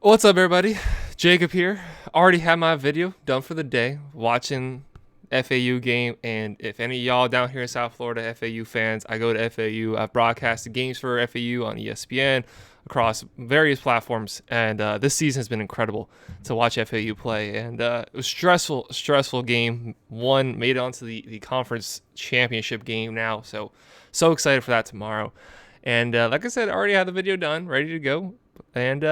What's up, everybody? Jacob here. Already had my video done for the day, watching FAU game. And if any of y'all down here in South Florida FAU fans, I go to FAU. I've broadcasted games for FAU on ESPN across various platforms, and this season has been incredible to watch FAU play. And it was stressful game. One made it onto the conference championship game now, so excited for that tomorrow. And like I said, I already had the video done, ready to go. And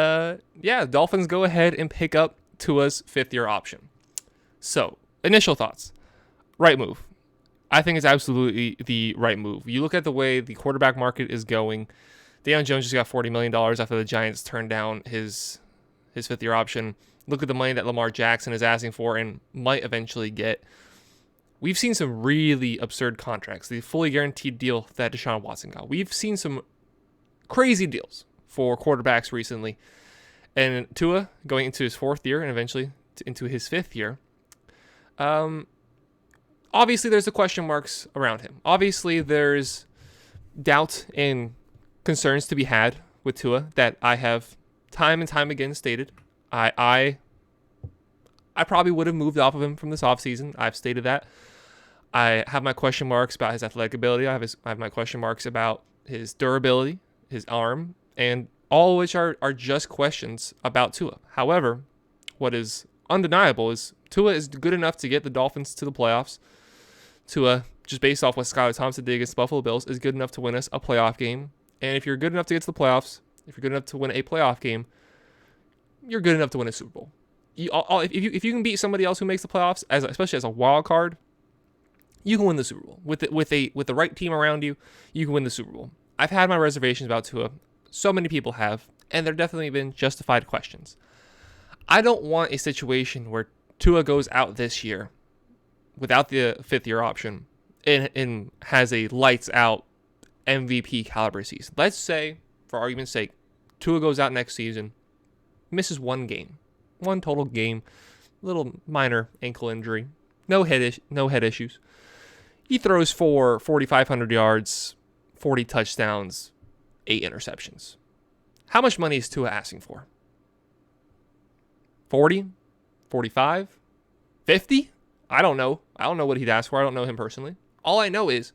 yeah, Dolphins go ahead and pick up Tua's fifth-year option. So, initial thoughts. Right move. I think it's absolutely the right move. You look at the way the quarterback market is going. Deion Jones just got $40 million after the Giants turned down his fifth-year option. Look at the money that Lamar Jackson is asking for and might eventually get. We've seen some really absurd contracts. The fully guaranteed deal that Deshaun Watson got. We've seen some crazy deals for quarterbacks recently. And Tua going into his fourth year and eventually into his fifth year. Obviously, there's the question marks around him. Obviously, there's doubt and concerns to be had with Tua that I have time and time again stated. I probably would have moved off of him from this offseason. I've stated that. I have my question marks about his athletic ability. I have my question marks about his durability, his arm, and all of which are just questions about Tua. However, what is undeniable is Tua is good enough to get the Dolphins to the playoffs. Tua, just based off what Skylar Thompson did against the Buffalo Bills, is good enough to win us a playoff game. And if you're good enough to get to the playoffs, if you're good enough to win a playoff game, you're good enough to win a Super Bowl. If you can beat somebody else who makes the playoffs, especially as a wild card, you can win the Super Bowl. With the right team around you, you can win the Super Bowl. I've had my reservations about Tua. So many people have, and there definitely been justified questions. I don't want a situation where Tua goes out this year without the fifth-year option and has a lights-out MVP caliber season. Let's say, for argument's sake, Tua goes out next season, misses one total game, little minor ankle injury, no head issues. He throws for 4,500 yards, 40 touchdowns, 8 interceptions. How much money is Tua asking for? 40? 45? 50? I don't know. I don't know what he'd ask for. I don't know him personally. All I know is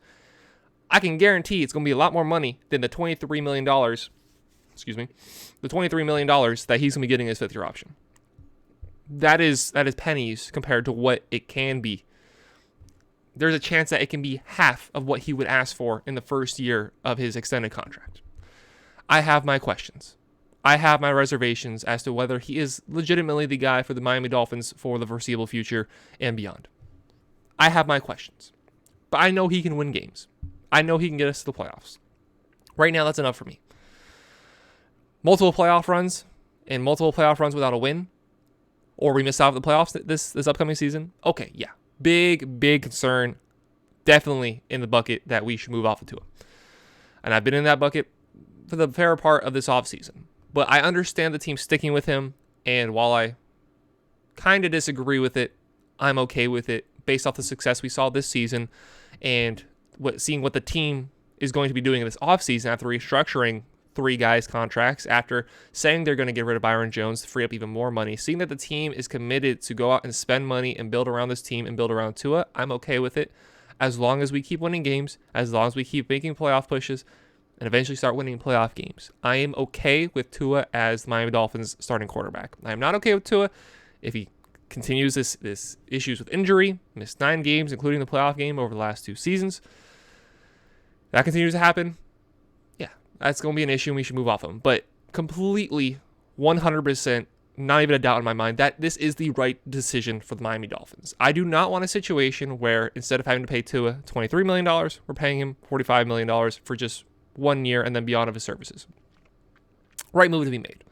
I can guarantee it's going to be a lot more money than the $23 million, the $23 million that he's going to be getting his fifth-year option. That is pennies compared to what it can be. There's a chance that it can be half of what he would ask for in the first year of his extended contract. I have my questions. I have my reservations as to whether he is legitimately the guy for the Miami Dolphins for the foreseeable future and beyond. I have my questions. But I know he can win games. I know he can get us to the playoffs. Right now, that's enough for me. Multiple playoff runs without a win, or we miss out on the playoffs this upcoming season. Okay, yeah. Big concern. Definitely in the bucket that we should move off of Tua. And I've been in that bucket for the fair part of this offseason. But I understand the team sticking with him, and while I kind of disagree with it, I'm okay with it based off the success we saw this season and seeing what the team is going to be doing in this offseason after restructuring 3 guys' contracts, after saying they're going to get rid of Byron Jones to free up even more money, seeing that the team is committed to go out and spend money and build around this team and build around Tua, I'm okay with it as long as we keep winning games, as long as we keep making playoff pushes, and eventually start winning playoff games. I am okay with Tua as the Miami Dolphins starting quarterback. I am not okay with Tua if he continues this issues with injury, missed 9 games, including the playoff game over the last 2 seasons. That continues to happen. Yeah, that's going to be an issue and we should move off him. But completely, 100%, not even a doubt in my mind, that this is the right decision for the Miami Dolphins. I do not want a situation where instead of having to pay Tua $23 million, we're paying him $45 million for just 1 year and then beyond of his services. Right move to be made.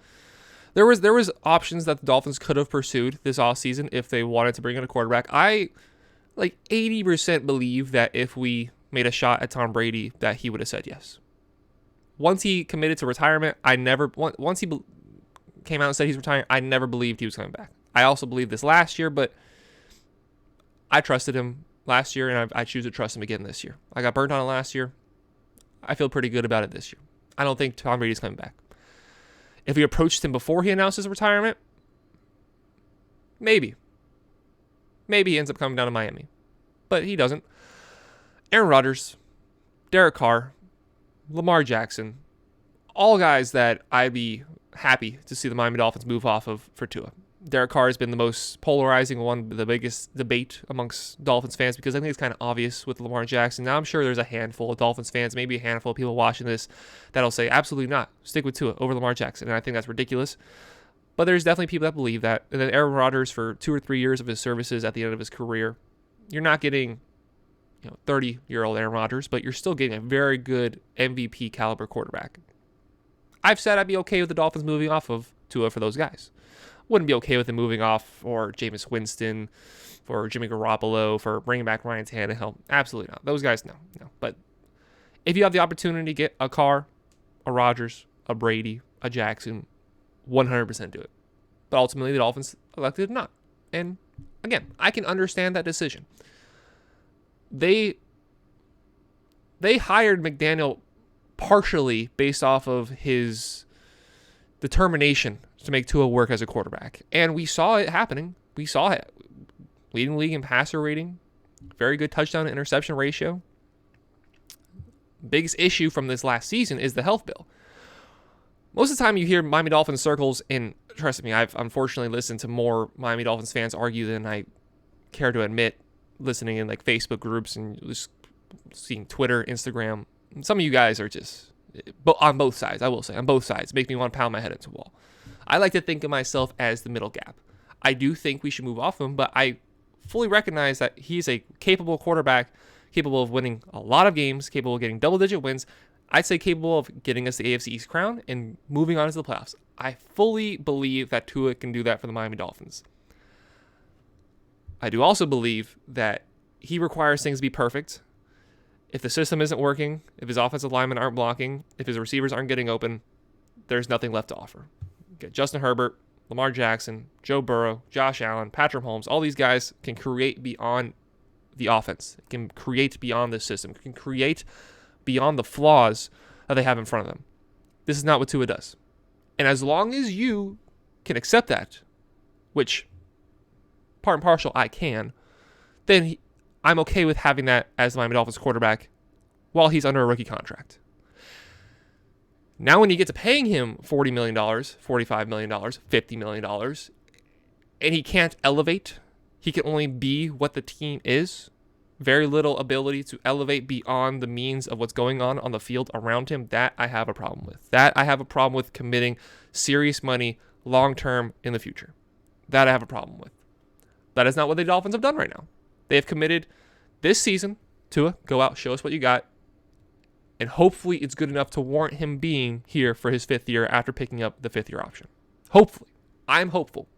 There was options that the Dolphins could have pursued this offseason if they wanted to bring in a quarterback. I 80% believe that if we made a shot at Tom Brady, that he would have said yes. Once he committed to retirement, once he came out and said he's retiring, I never believed he was coming back. I also believed this last year, but I trusted him last year, and I choose to trust him again this year. I got burnt on it last year. I feel pretty good about it this year. I don't think Tom Brady's coming back. If we approached him before he announced his retirement, maybe. Maybe he ends up coming down to Miami. But he doesn't. Aaron Rodgers, Derek Carr, Lamar Jackson, all guys that I'd be happy to see the Miami Dolphins move off of for Tua. Derek Carr has been the most polarizing one, the biggest debate amongst Dolphins fans, because I think it's kind of obvious with Lamar Jackson. Now I'm sure there's a handful of Dolphins fans, maybe a handful of people watching this, that'll say, absolutely not, stick with Tua over Lamar Jackson, and I think that's ridiculous. But there's definitely people that believe that. And then Aaron Rodgers, for 2 or 3 years of his services at the end of his career, you're not getting 30-year-old Aaron Rodgers, but you're still getting a very good MVP caliber quarterback. I've said I'd be okay with the Dolphins moving off of Tua for those guys. Wouldn't be okay with them moving off for Jameis Winston, for Jimmy Garoppolo, for bringing back Ryan Tannehill. Absolutely not. Those guys, no. But if you have the opportunity to get a Carr, a Rodgers, a Brady, a Jackson, 100% do it. But ultimately, the Dolphins elected not. And again, I can understand that decision. They hired McDaniel partially based off of his determination to make Tua work as a quarterback. And we saw it happening. We saw it. Leading the league in passer rating. Very good touchdown to interception ratio. Biggest issue from this last season is the health bill. Most of the time you hear Miami Dolphins circles, and trust me, I've unfortunately listened to more Miami Dolphins fans argue than I care to admit, listening in like Facebook groups and just seeing Twitter, Instagram. Some of you guys are just, on both sides, I will say, on both sides, make me want to pound my head into a wall. I like to think of myself as the middle gap. I do think we should move off him, but I fully recognize that he's a capable quarterback, capable of winning a lot of games, capable of getting double-digit wins. I'd say capable of getting us the AFC East crown and moving on to the playoffs. I fully believe that Tua can do that for the Miami Dolphins. I do also believe that he requires things to be perfect. If the system isn't working, if his offensive linemen aren't blocking, if his receivers aren't getting open, there's nothing left to offer. Get Justin Herbert, Lamar Jackson, Joe Burrow, Josh Allen, Patrick Mahomes, all these guys can create beyond the offense, can create beyond the system, can create beyond the flaws that they have in front of them. This is not what Tua does. And as long as you can accept that, which part and parcel I can, then I'm okay with having that as the Miami Dolphins quarterback while he's under a rookie contract. Now when you get to paying him $40 million, $45 million, $50 million, and he can't elevate, he can only be what the team is, very little ability to elevate beyond the means of what's going on the field around him, that I have a problem with. That I have a problem with committing serious money long-term in the future. That I have a problem with. That is not what the Dolphins have done right now. They have committed this season to go out, show us what you got, and hopefully it's good enough to warrant him being here for his 5th year after picking up the 5th-year option. Hopefully. I'm hopeful.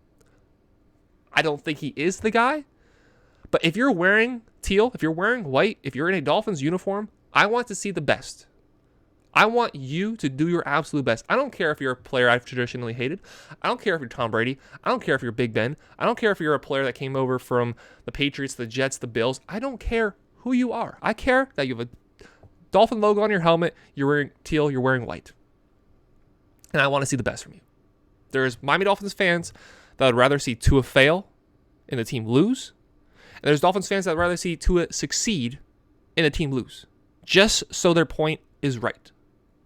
I don't think he is the guy, but if you're wearing teal, if you're wearing white, if you're in a Dolphins uniform, I want to see the best. I want you to do your absolute best. I don't care if you're a player I've traditionally hated. I don't care if you're Tom Brady. I don't care if you're Big Ben. I don't care if you're a player that came over from the Patriots, the Jets, the Bills. I don't care who you are. I care that you have a Dolphin logo on your helmet, you're wearing teal, you're wearing white. And I want to see the best from you. There's Miami Dolphins fans that would rather see Tua fail and the team lose. And there's Dolphins fans that would rather see Tua succeed and the team lose. Just so their point is right.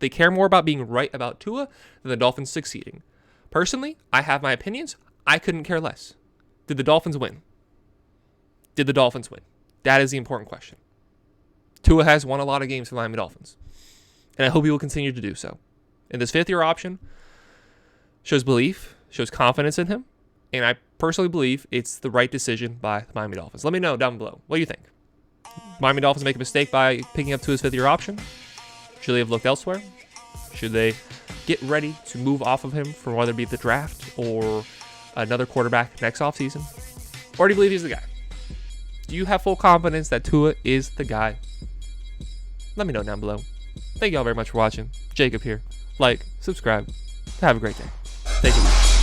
They care more about being right about Tua than the Dolphins succeeding. Personally, I have my opinions. I couldn't care less. Did the Dolphins win? Did the Dolphins win? That is the important question. Tua has won a lot of games for the Miami Dolphins, and I hope he will continue to do so. And this 5th-year option shows belief, shows confidence in him, and I personally believe it's the right decision by the Miami Dolphins. Let me know down below. What do you think? Miami Dolphins make a mistake by picking up Tua's 5th-year option? Should they have looked elsewhere? Should they get ready to move off of him for whether it be the draft or another quarterback next offseason? Or do you believe he's the guy? Do you have full confidence that Tua is the guy? Let me know down below. Thank you all very much for watching. Jacob here. Like, subscribe. Have a great day. Take it easy.